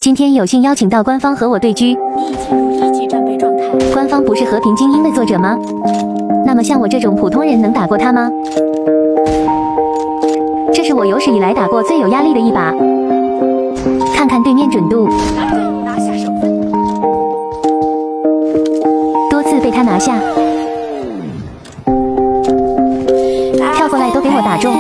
今天有幸邀请到官方和我对狙，你已进入1级战备状态。官方不是和平精英的作者吗？那么像我这种普通人能打过他吗？这是我有史以来打过最有压力的一把。看看对面准度，蓝队拿下首分，多次被他拿下，跳过来都给我打中。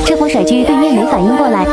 这波甩狙对面没反应过来。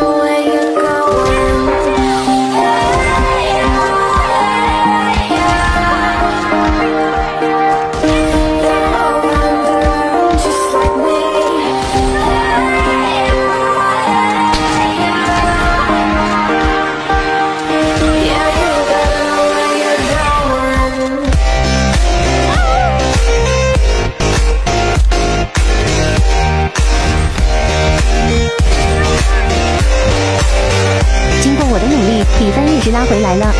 比分也是拉回来了，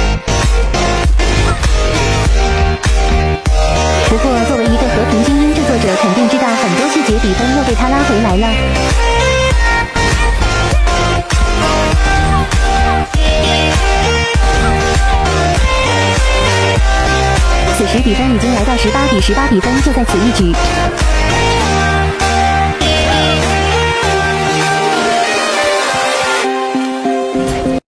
不过作为一个和平精英制作者，肯定知道很多细节，比分又被他拉回来了。此时比分已经来到18比18，比分就在此一举。